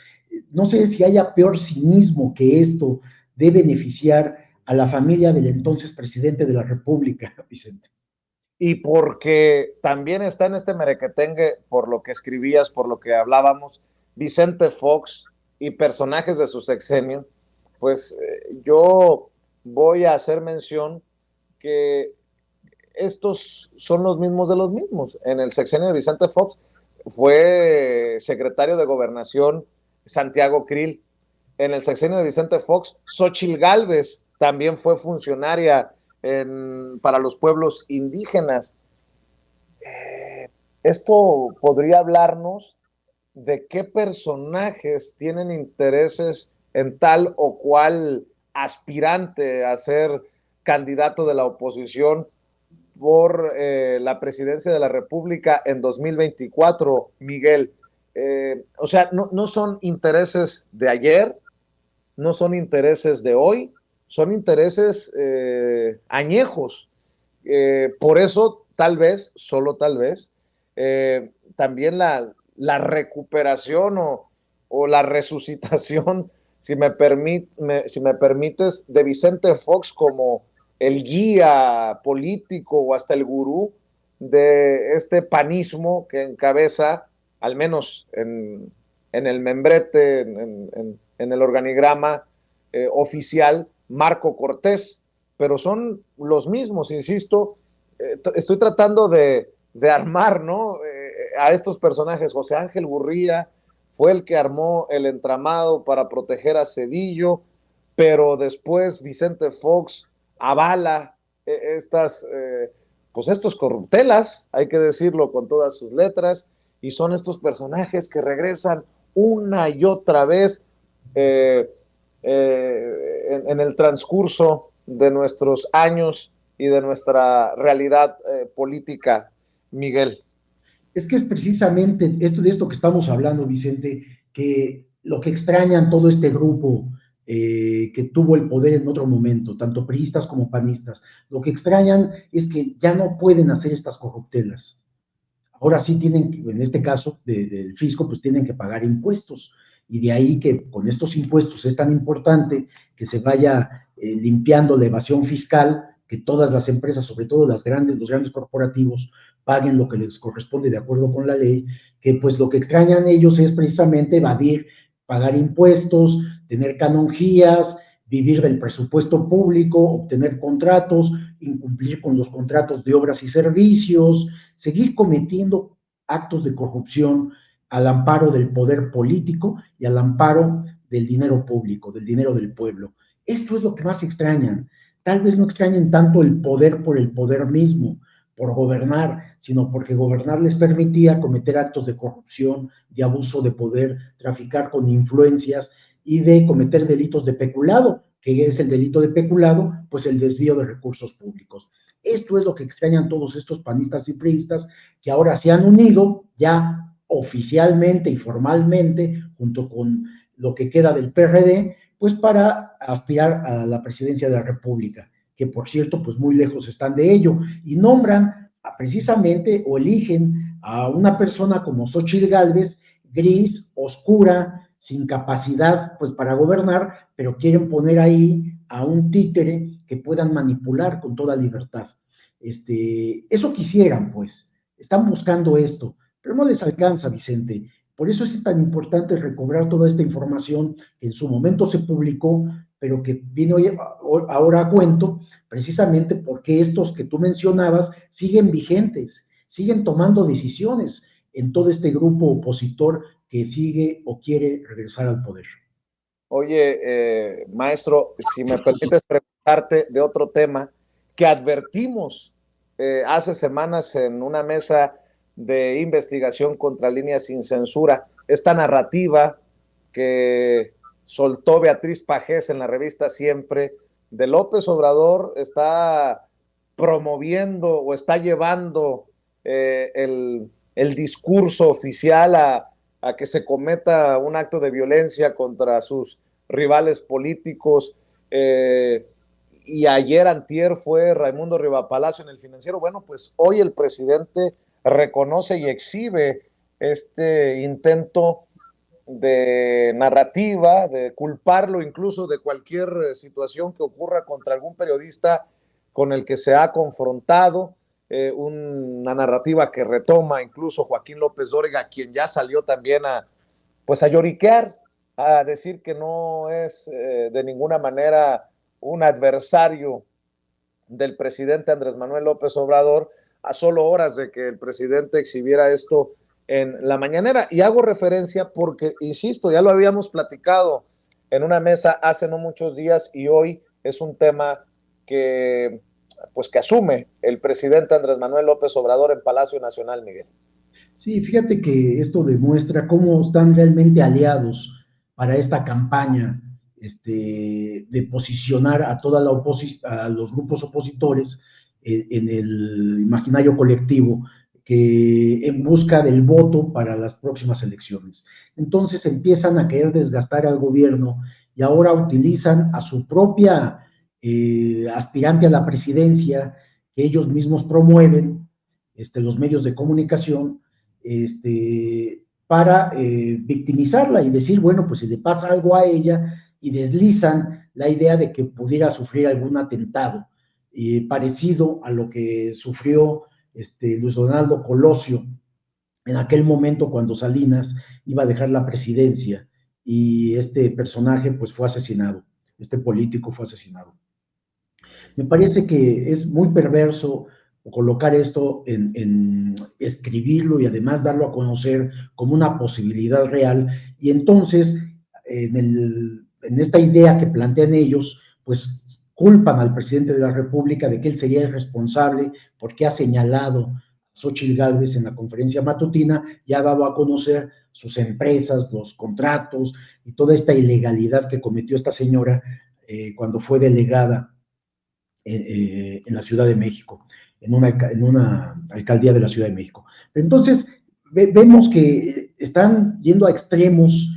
No sé si haya peor cinismo que esto de beneficiar a la familia del entonces presidente de la República, Vicente. Y porque también está en este merequetengue, por lo que escribías, por lo que hablábamos, Vicente Fox y personajes de su sexenio, pues yo voy a hacer mención que estos son los mismos de los mismos. En el sexenio de Vicente Fox fue secretario de Gobernación Santiago Krill. En el sexenio de Vicente Fox, Xochitl Gálvez también fue funcionaria para los pueblos indígenas. Esto podría hablarnos de qué personajes tienen intereses en tal o cual aspirante a ser candidato de la oposición por la presidencia de la República en 2024, Miguel. O sea, no son intereses de ayer, no son intereses de hoy, son intereses añejos. Por eso, tal vez, solo tal vez, también la recuperación o la resucitación, si me permites, de Vicente Fox como el guía político o hasta el gurú de este panismo que encabeza, al menos en el membrete, en el organigrama oficial, Marco Cortés, pero son los mismos, insisto, estoy tratando de armar, ¿no? A estos personajes. José Ángel Gurría fue el que armó el entramado para proteger a Cedillo, pero después Vicente Fox avala pues estos corruptelas, hay que decirlo con todas sus letras, y son estos personajes que regresan una y otra vez en el transcurso de nuestros años y de nuestra realidad política, Miguel. Es que es precisamente de esto que estamos hablando, Vicente, que lo que extrañan todo este grupo que tuvo el poder en otro momento, tanto priistas como panistas, lo que extrañan es que ya no pueden hacer estas corruptelas. Ahora sí tienen, en este caso del fisco, pues tienen que pagar impuestos. Y de ahí que con estos impuestos es tan importante que se vaya limpiando la evasión fiscal, que todas las empresas, sobre todo los grandes corporativos, paguen lo que les corresponde de acuerdo con la ley, que pues lo que extrañan ellos es precisamente evadir, pagar impuestos, tener canonjías, vivir del presupuesto público, obtener contratos, incumplir con los contratos de obras y servicios, seguir cometiendo actos de corrupción al amparo del poder político y al amparo del dinero público, del dinero del pueblo. Esto es lo que más extrañan. Tal vez no extrañen tanto el poder por el poder mismo, por gobernar, sino porque gobernar les permitía cometer actos de corrupción, de abuso de poder, traficar con influencias y de cometer delitos de peculado, que es el delito de peculado, pues el desvío de recursos públicos. Esto es lo que extrañan todos estos panistas y priistas que ahora se han unido ya oficialmente y formalmente, junto con lo que queda del PRD, pues para aspirar a la presidencia de la República, que por cierto, pues muy lejos están de ello, y nombran precisamente o eligen a una persona como Xochitl Gálvez, gris, oscura, sin capacidad pues para gobernar, pero quieren poner ahí a un títere que puedan manipular con toda libertad. Eso quisieran, pues, están buscando esto, pero no les alcanza, Vicente. Por eso es tan importante recobrar toda esta información que en su momento se publicó, pero que viene ahora a cuento, precisamente porque estos que tú mencionabas siguen vigentes, siguen tomando decisiones en todo este grupo opositor que sigue o quiere regresar al poder. Oye, maestro, si me permites preguntarte de otro tema que advertimos hace semanas en una mesa de investigación contra líneas sin censura, esta narrativa que soltó Beatriz Pajés en la revista Siempre de López Obrador está promoviendo o está llevando el discurso oficial a que se cometa un acto de violencia contra sus rivales políticos. Y ayer antier fue Raimundo Rivapalacio en El Financiero. Bueno, pues hoy el presidente reconoce y exhibe este intento de narrativa, de culparlo incluso de cualquier situación que ocurra contra algún periodista con el que se ha confrontado, una narrativa que retoma incluso Joaquín López Dóriga, quien ya salió también pues a lloriquear, a decir que no es de ninguna manera un adversario del presidente Andrés Manuel López Obrador, a solo horas de que el presidente exhibiera esto en la mañanera. Y hago referencia porque, insisto, ya lo habíamos platicado en una mesa hace no muchos días y hoy es un tema que, pues, que asume el presidente Andrés Manuel López Obrador en Palacio Nacional, Miguel. Sí, fíjate que esto demuestra cómo están realmente aliados para esta campaña de posicionar a toda la a los grupos opositores en el imaginario colectivo que en busca del voto para las próximas elecciones. Entonces empiezan a querer desgastar al gobierno y ahora utilizan a su propia aspirante a la presidencia que ellos mismos promueven, los medios de comunicación, para victimizarla y decir, bueno, pues si le pasa algo a ella, y deslizan la idea de que pudiera sufrir algún atentado parecido a lo que sufrió Luis Donaldo Colosio en aquel momento cuando Salinas iba a dejar la presidencia y este personaje pues fue asesinado, este político fue asesinado. Me parece que es muy perverso colocar esto en escribirlo y además darlo a conocer como una posibilidad real, y entonces en esta idea que plantean ellos, pues culpan al presidente de la República de que él sería el responsable porque ha señalado a Xóchitl Gálvez en la conferencia matutina y ha dado a conocer sus empresas, los contratos y toda esta ilegalidad que cometió esta señora cuando fue delegada en la Ciudad de México, en una alcaldía de la Ciudad de México. Entonces, vemos que están yendo a extremos,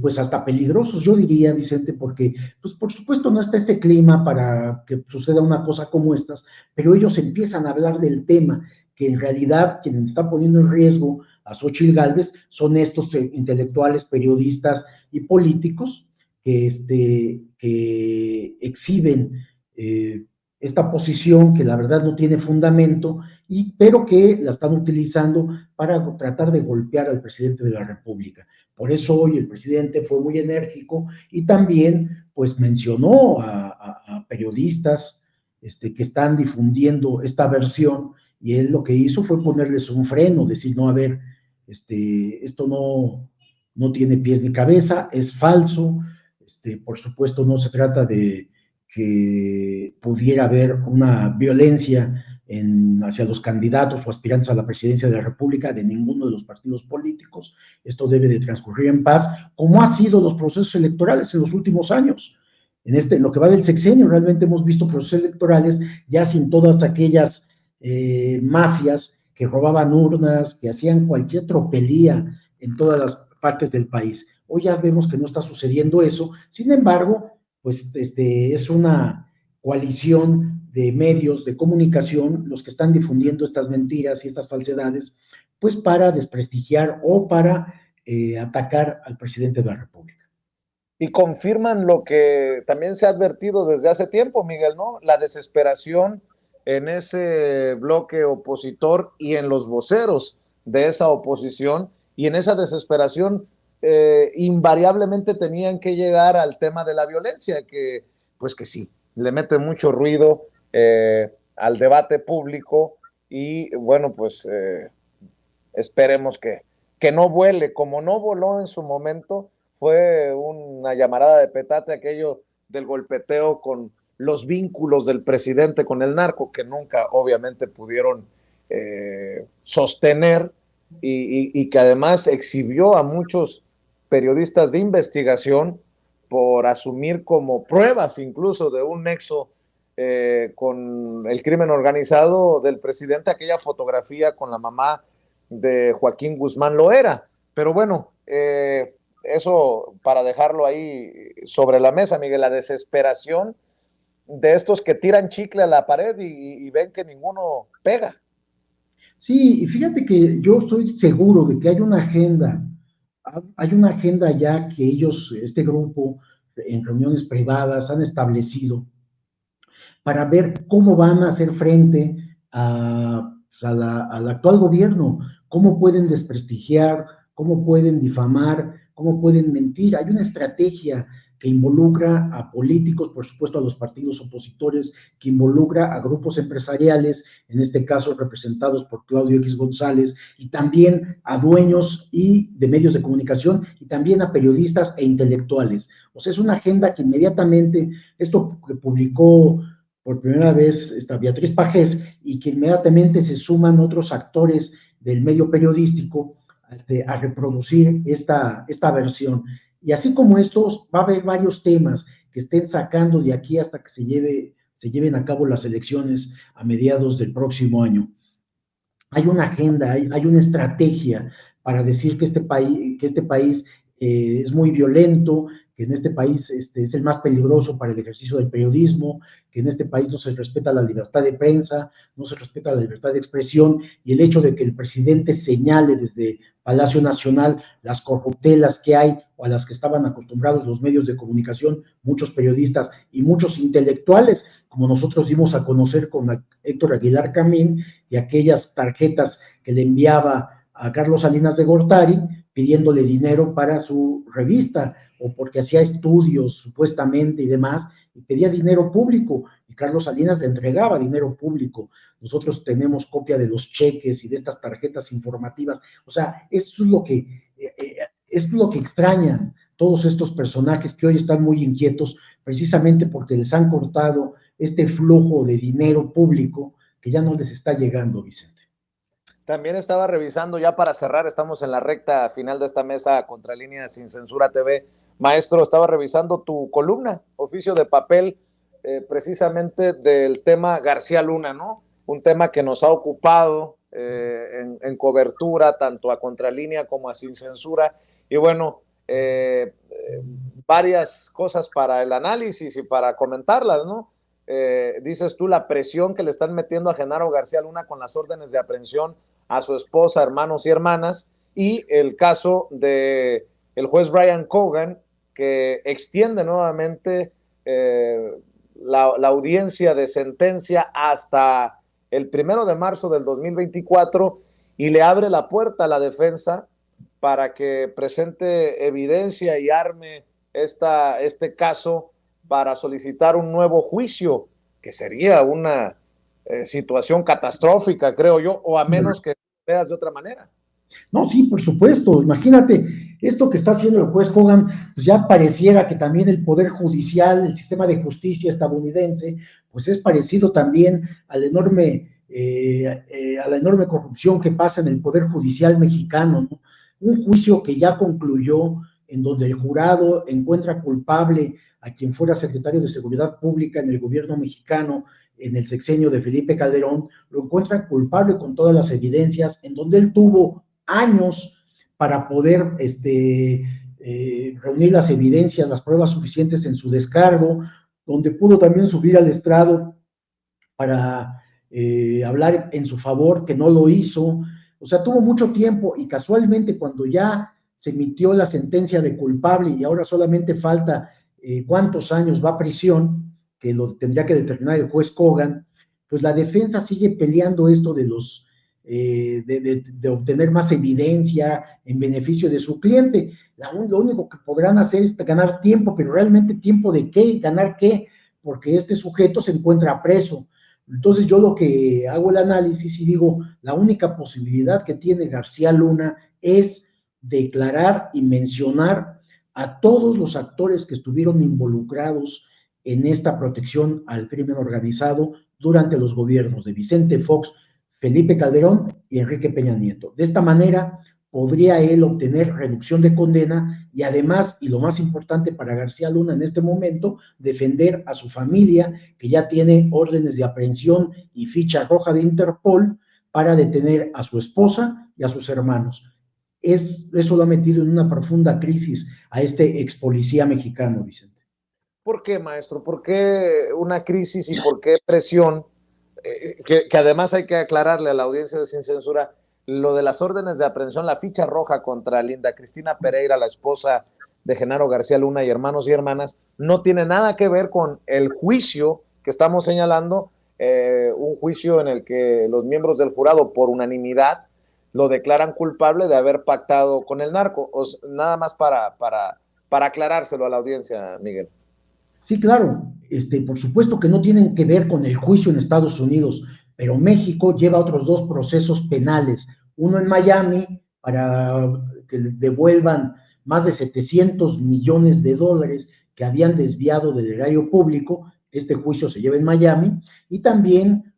pues hasta peligrosos, yo diría, Vicente, porque, pues por supuesto no está ese clima para que suceda una cosa como estas, pero ellos empiezan a hablar del tema, que en realidad quienes están poniendo en riesgo a Xóchitl Gálvez son estos intelectuales, periodistas y políticos que exhiben esta posición que la verdad no tiene fundamento, pero que la están utilizando para tratar de golpear al presidente de la República. Por eso hoy el presidente fue muy enérgico y también pues mencionó a periodistas que están difundiendo esta versión, y él lo que hizo fue ponerles un freno, decir, no, a ver, esto no tiene pies ni cabeza, es falso, por supuesto no se trata de que pudiera haber una violencia hacia los candidatos o aspirantes a la presidencia de la República de ninguno de los partidos políticos. Esto debe de transcurrir en paz, como ha sido los procesos electorales en los últimos años. En lo que va del sexenio, realmente hemos visto procesos electorales ya sin todas aquellas mafias que robaban urnas, que hacían cualquier tropelía en todas las partes del país. Hoy ya vemos que no está sucediendo eso. Sin embargo, pues es una coalición de medios de comunicación los que están difundiendo estas mentiras y estas falsedades, pues para desprestigiar o para atacar al presidente de la República. Y confirman lo que también se ha advertido desde hace tiempo, Miguel, ¿no? La desesperación en ese bloque opositor y en los voceros de esa oposición, y en esa desesperación invariablemente tenían que llegar al tema de la violencia, que pues que sí, le mete mucho ruido al debate público, y bueno, pues esperemos que no vuele como no voló en su momento. Fue una llamarada de petate aquello del golpeteo con los vínculos del presidente con el narco, que nunca obviamente pudieron sostener, y que además exhibió a muchos periodistas de investigación por asumir como pruebas incluso de un nexo con el crimen organizado del presidente aquella fotografía con la mamá de Joaquín Guzmán Loera. Pero bueno, eso para dejarlo ahí sobre la mesa, Miguel, la desesperación de estos que tiran chicle a la pared y ven que ninguno pega. Sí, y fíjate que yo estoy seguro de que hay una agenda ya que ellos, este grupo, en reuniones privadas han establecido para ver cómo van a hacer frente pues, al actual gobierno, cómo pueden desprestigiar, cómo pueden difamar, cómo pueden mentir. Hay una estrategia que involucra a políticos, por supuesto a los partidos opositores, que involucra a grupos empresariales, en este caso representados por Claudio X González, y también a dueños y de medios de comunicación, y también a periodistas e intelectuales. O sea, es una agenda que inmediatamente, esto que publicó por primera vez Beatriz Pajés, y que inmediatamente se suman otros actores del medio periodístico a reproducir esta versión. Y así como estos, va a haber varios temas que estén sacando de aquí hasta que se lleven a cabo las elecciones a mediados del próximo año. Hay una agenda, hay una estrategia para decir que este país es muy violento, que en este país es el más peligroso para el ejercicio del periodismo, que en este país no se respeta la libertad de prensa, no se respeta la libertad de expresión, y el hecho de que el presidente señale desde Palacio Nacional las corruptelas que hay o a las que estaban acostumbrados los medios de comunicación, muchos periodistas y muchos intelectuales, como nosotros dimos a conocer con Héctor Aguilar Camín, y aquellas tarjetas que le enviaba a Carlos Salinas de Gortari pidiéndole dinero para su revista o porque hacía estudios supuestamente y demás, y pedía dinero público y Carlos Salinas le entregaba dinero público. Nosotros tenemos copia de los cheques y de estas tarjetas informativas. O sea, es lo que extrañan todos estos personajes que hoy están muy inquietos precisamente porque les han cortado este flujo de dinero público que ya no les está llegando, Vicente. También estaba revisando, ya para cerrar, estamos en la recta final de esta mesa Contralínea Sin Censura TV. Maestro, estaba revisando tu columna, Oficio de Papel, precisamente del tema García Luna, ¿no? Un tema que nos ha ocupado en cobertura, tanto a Contralínea como a Sin Censura. Y bueno, varias cosas para el análisis y para comentarlas, ¿no? Dices tú la presión que le están metiendo a Genaro García Luna con las órdenes de aprehensión a su esposa, hermanos y hermanas, y el caso de el juez Brian Cogan, que extiende nuevamente la audiencia de sentencia hasta el 1 de marzo del 2024 y le abre la puerta a la defensa para que presente evidencia y arme este caso para solicitar un nuevo juicio, que sería una situación catastrófica, creo yo, o a menos que veas de otra manera. No, sí, por supuesto. Imagínate, esto que está haciendo el juez Hogan, pues ya pareciera que también el Poder Judicial, el sistema de justicia estadounidense, pues es parecido también a la enorme corrupción que pasa en el Poder Judicial mexicano, ¿no? Un juicio que ya concluyó, en donde el jurado encuentra culpable a quien fuera secretario de Seguridad Pública en el gobierno mexicano en el sexenio de Felipe Calderón, lo encuentra culpable con todas las evidencias, en donde él tuvo años para poder reunir las evidencias, las pruebas suficientes en su descargo, donde pudo también subir al estrado para hablar en su favor, que no lo hizo. O sea, tuvo mucho tiempo y casualmente cuando ya se emitió la sentencia de culpable y ahora solamente falta cuántos años va a prisión, que lo tendría que determinar el juez Kogan, pues la defensa sigue peleando esto de de obtener más evidencia en beneficio de su cliente. Lo único que podrán hacer es ganar tiempo, pero realmente tiempo de qué, ganar qué, porque este sujeto se encuentra preso. Entonces yo lo que hago el análisis y digo, la única posibilidad que tiene García Luna es declarar y mencionar a todos los actores que estuvieron involucrados en esta protección al crimen organizado durante los gobiernos de Vicente Fox, Felipe Calderón y Enrique Peña Nieto. De esta manera podría él obtener reducción de condena y además, y lo más importante para García Luna en este momento, defender a su familia, que ya tiene órdenes de aprehensión y ficha roja de Interpol para detener a su esposa y a sus hermanos. Eso lo ha metido en una profunda crisis a este ex policía mexicano, Vicente. ¿Por qué, maestro? ¿Por qué una crisis y por qué presión? Que además hay que aclararle a la audiencia de Sin Censura lo de las órdenes de aprehensión, la ficha roja contra Linda Cristina Pereira, la esposa de Genaro García Luna y hermanos y hermanas, no tiene nada que ver con el juicio que estamos señalando, un juicio en el que los miembros del jurado por unanimidad lo declaran culpable de haber pactado con el narco. Nada más para aclarárselo a la audiencia, Miguel. Sí, claro, por supuesto que no tienen que ver con el juicio en Estados Unidos, pero México lleva otros dos procesos penales, uno en Miami para que devuelvan más de 700 millones de dólares que habían desviado del erario público, este juicio se lleva en Miami, y también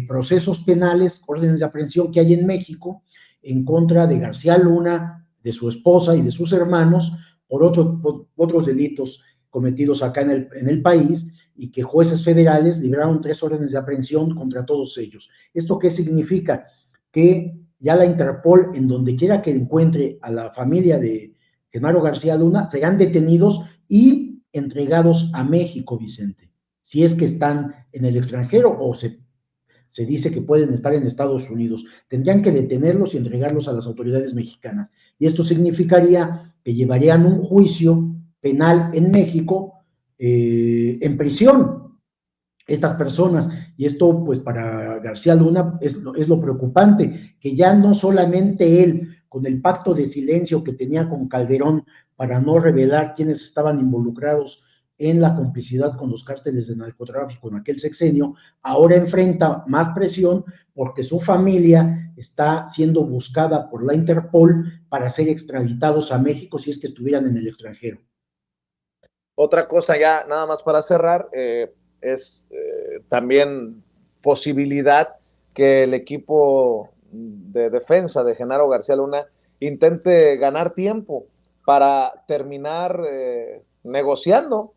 procesos penales, órdenes de aprehensión que hay en México en contra de García Luna, de su esposa y de sus hermanos por otros delitos cometidos acá en el país y que jueces federales libraron 3 órdenes de aprehensión contra todos ellos. ¿Esto qué significa? Que ya la Interpol, en donde quiera que encuentre a la familia de Genaro García Luna, serán detenidos y entregados a México, Vicente, si es que están en el extranjero o se dice que pueden estar en Estados Unidos. Tendrían que detenerlos y entregarlos a las autoridades mexicanas. Y esto significaría que llevarían un juicio penal en México en prisión estas personas. Y esto, pues, para García Luna es lo preocupante, que ya no solamente él, con el pacto de silencio que tenía con Calderón para no revelar quiénes estaban involucrados en la complicidad con los cárteles de narcotráfico en aquel sexenio, ahora enfrenta más presión porque su familia está siendo buscada por la Interpol para ser extraditados a México si es que estuvieran en el extranjero. Otra cosa ya, nada más para cerrar, es también posibilidad que el equipo de defensa de Genaro García Luna intente ganar tiempo para terminar negociando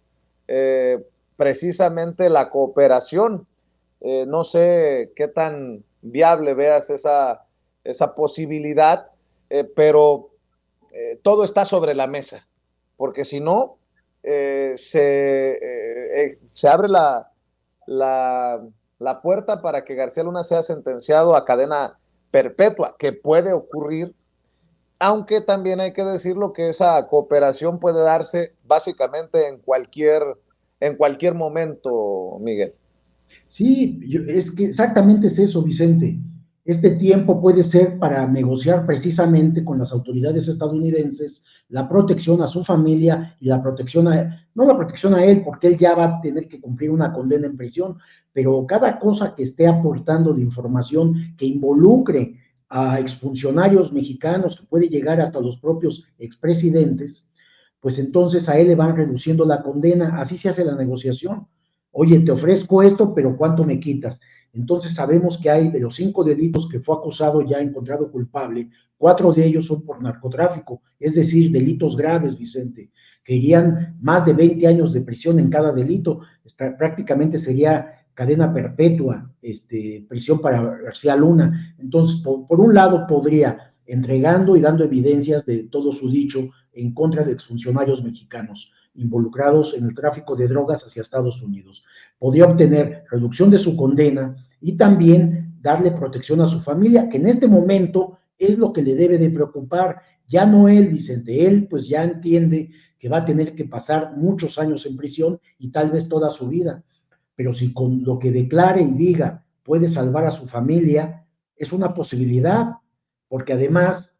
precisamente la cooperación. No sé qué tan viable veas esa posibilidad, pero todo está sobre la mesa, porque si no, se abre la puerta para que García Luna sea sentenciado a cadena perpetua, que puede ocurrir, aunque también hay que decirlo que esa cooperación puede darse básicamente en cualquier momento, Miguel. Sí, es que exactamente es eso, Vicente. Este tiempo puede ser para negociar precisamente con las autoridades estadounidenses la protección a su familia y la protección no la protección a él, porque él ya va a tener que cumplir una condena en prisión, pero cada cosa que esté aportando de información que involucre a exfuncionarios mexicanos, que puede llegar hasta los propios expresidentes, pues entonces a él le van reduciendo la condena, así se hace la negociación. Oye, te ofrezco esto, pero ¿cuánto me quitas? Entonces sabemos que hay de los 5 delitos que fue acusado ya encontrado culpable, 4 de ellos son por narcotráfico, es decir, delitos graves, Vicente, que irían más de 20 años de prisión en cada delito, prácticamente sería cadena perpetua, prisión para García Luna. Entonces, por un lado podría, entregando y dando evidencias de todo su dicho en contra de exfuncionarios mexicanos involucrados en el tráfico de drogas hacia Estados Unidos. Podría obtener reducción de su condena y también darle protección a su familia, que en este momento es lo que le debe de preocupar. Ya no él, Vicente, él pues ya entiende que va a tener que pasar muchos años en prisión y tal vez toda su vida. Pero si con lo que declare y diga puede salvar a su familia, es una posibilidad, porque además,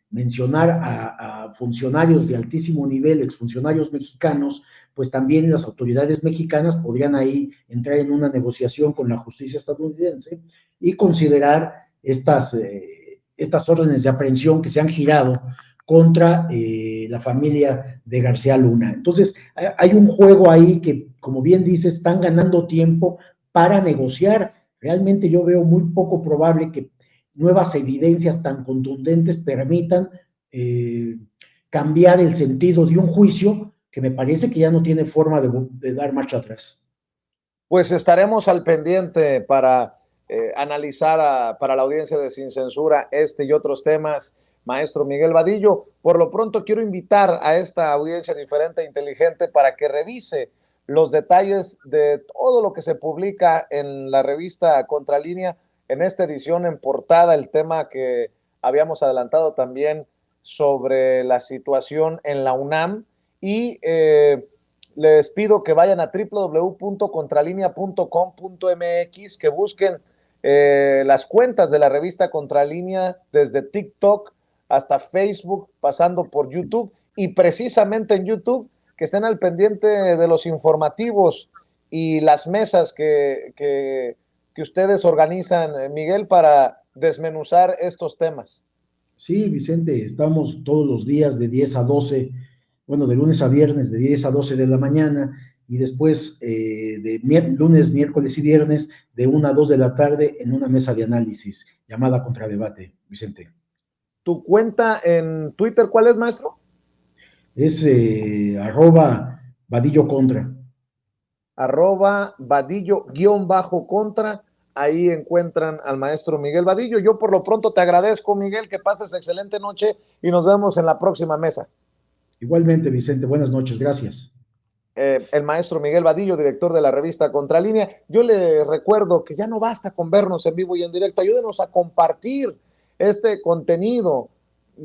mencionar a funcionarios de altísimo nivel, exfuncionarios mexicanos, pues también las autoridades mexicanas podrían ahí entrar en una negociación con la justicia estadounidense y considerar estas órdenes de aprehensión que se han girado contra la familia de García Luna. Entonces, hay un juego ahí que, como bien dice, están ganando tiempo para negociar. Realmente yo veo muy poco probable que nuevas evidencias tan contundentes permitan cambiar el sentido de un juicio que me parece que ya no tiene forma de dar marcha atrás. Pues estaremos al pendiente para analizar para la audiencia de Sin Censura este y otros temas, maestro Miguel Vadillo. Por lo pronto quiero invitar a esta audiencia diferente e inteligente para que revise los detalles de todo lo que se publica en la revista Contralínea, en esta edición en portada, el tema que habíamos adelantado también sobre la situación en la UNAM y les pido que vayan a www.contralinea.com.mx, que busquen las cuentas de la revista Contralínea desde TikTok hasta Facebook, pasando por YouTube, y precisamente en YouTube, que estén al pendiente de los informativos y las mesas que ustedes organizan, Miguel, para desmenuzar estos temas. Sí, Vicente, estamos todos los días de 10 a 12, bueno, de lunes a viernes, de 10 a 12 de la mañana, y después lunes, miércoles y viernes, de 1 a 2 de la tarde, en una mesa de análisis llamada Contradebate, Vicente. ¿Tu cuenta en Twitter cuál es, maestro? Es @Vadillo Contra. @Vadillo_contra. Ahí encuentran al maestro Miguel Vadillo. Yo por lo pronto te agradezco, Miguel, que pases excelente noche y nos vemos en la próxima mesa. Igualmente, Vicente, buenas noches, gracias. El maestro Miguel Vadillo, director de la revista Contralínea. Yo le recuerdo que ya no basta con vernos en vivo y en directo, ayúdenos a compartir este contenido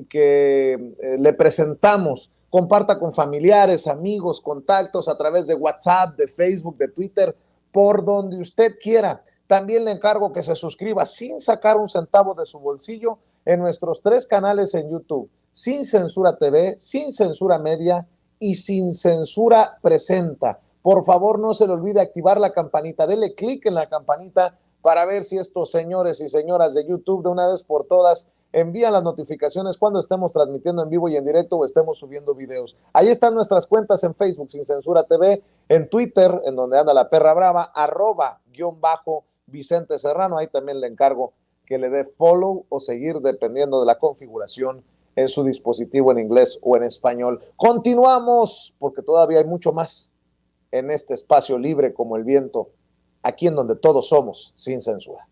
que le presentamos. Comparta con familiares, amigos, contactos a través de WhatsApp, de Facebook, de Twitter, por donde usted quiera. También le encargo que se suscriba sin sacar un centavo de su bolsillo en nuestros 3 canales en YouTube: Sin Censura TV, Sin Censura Media y Sin Censura Presenta. Por favor, no se le olvide activar la campanita, dele clic en la campanita para ver si estos señores y señoras de YouTube de una vez por todas envían las notificaciones cuando estemos transmitiendo en vivo y en directo o estemos subiendo videos. Ahí están nuestras cuentas en Facebook, Sin Censura TV, en Twitter, en donde anda la perra brava, @Vicente Serrano. Ahí también le encargo que le dé follow o seguir dependiendo de la configuración en su dispositivo en inglés o en español. Continuamos porque todavía hay mucho más en este espacio libre como el viento, aquí en donde todos somos sin censura.